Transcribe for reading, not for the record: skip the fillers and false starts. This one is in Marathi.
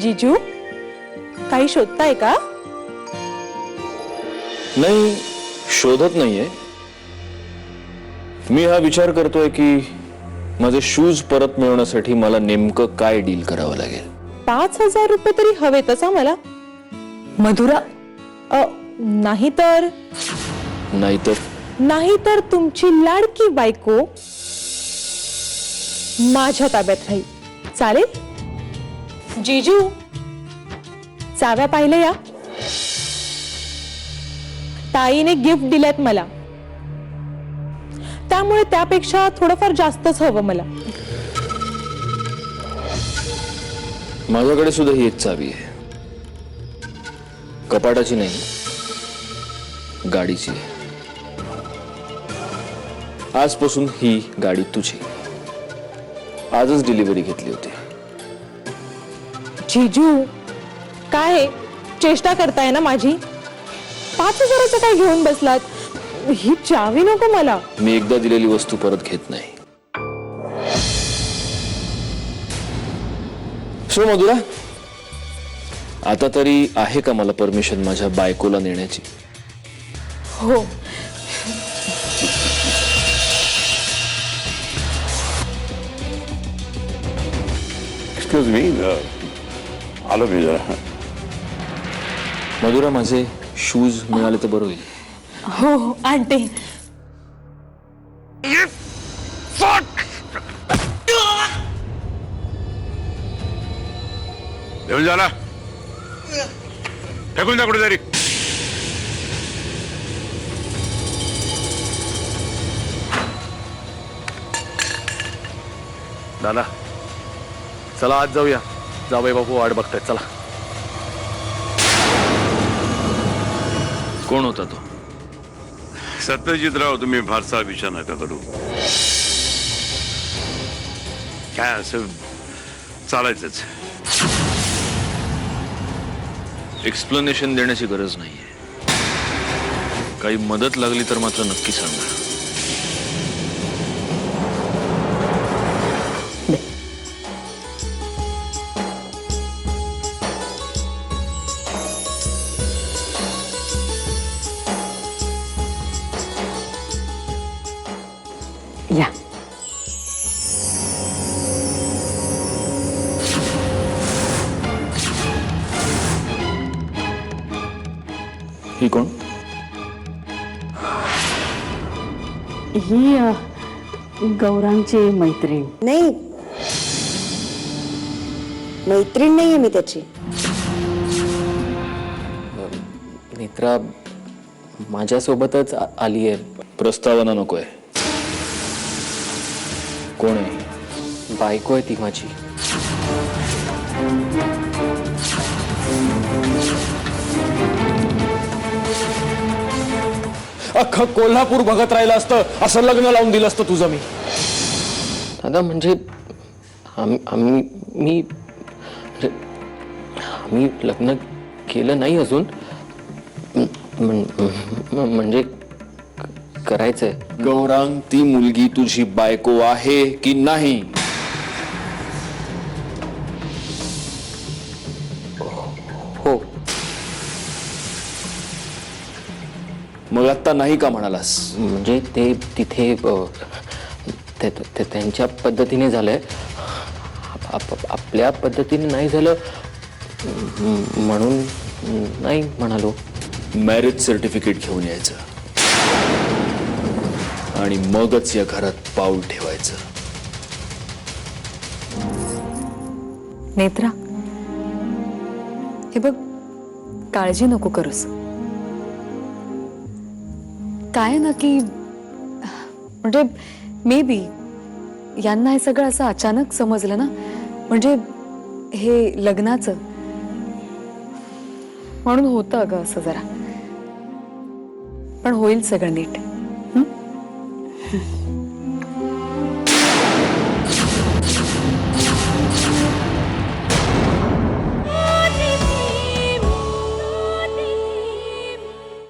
जीजू काही शोधताय का? नाही, शोधत नाहीये. मी हा विचार करतोय की माझे शूज परत मिळवण्यासाठी मला नेमकं काय डील करावं लागेल. 5,000 रुपये तरी हवेतच मला. मधुरा, नाहीतर नाहीतर तुमची लाडकी बायको माझ्या ताब्यात राहील. चालेल? जीजू चाव्या पाहिले या? ताईने गिफ्ट दिल्यात मला, त्यामुळे त्यापेक्षा थोडंफार जास्तच हवं मला. माझ्याकडे सुद्धा ही एक चावी आहे. कपाटाची नाही, गाडीची आहे. आजपासून ही गाडी तुझी. आजच डिलिव्हरी घेतली होती. जीजू काय चेष्टा करताय ना माझी? 5,000चं काय घेऊन बसलात? ही चावी नको मला. मी एकदा दिलेली वस्तू परत घेत नाही. सो मधुरा, आता तरी आहे का मला परमिशन माझ्या बायकोला नेण्याची? हो. एक्सक्यूज मी, आलो मी जरा. मधुरा, माझे शूज मिळाले तर बरं होईल. हो हो आणते. घेऊन झाला, फेकून जा कुठेतरी. दादा चला आज जाऊया. जावई बापू वाट बघतायत. चला. कोण होता तो? सत्यजितराव, तुम्ही फारसा विचार नका करू. काय असं चालायचंच. एक्सप्लेनेशन देण्याची गरज नाहीये. काही मदत लागली तर मात्र नक्की सांगा. या. ही कोण? ही गौरांची मैत्रीण. नाही, मैत्रीण नाहीये मी त्याची. नेत्रा माझ्यासोबतच आली आहे. प्रस्तावना नकोय. कोण आहे? बायको आहे ती माझी. अख्खं कोल्हापूर बघत राहिलं असतं असं लग्न लावून दिलं असतं तुझं मी. दादा म्हणजे आम्ही लग्न केलं नाही अजून. म्हणजे करायचंय. गौरांग, ती मुलगी तुझी बायको आहे की नाही? हो. मग आता नाही का म्हणालास? म्हणजे ते तिथे त्यांच्या पद्धतीने झालंय. आपल्या पद्धतीने नाही झालं म्हणून नाही म्हणालो. मॅरेज सर्टिफिकेट घेऊन यायचं आणि मगच या घरात पाऊल ठेवायचं. नेत्रा, हे बघ, काळजी नको करूस. काय ना की म्हणजे मे बी यांना हे सगळं असं अचानक समजलं ना, म्हणजे हे लग्नाचं, म्हणून होतं अगं असं जरा. पण होईल सगळं नीट.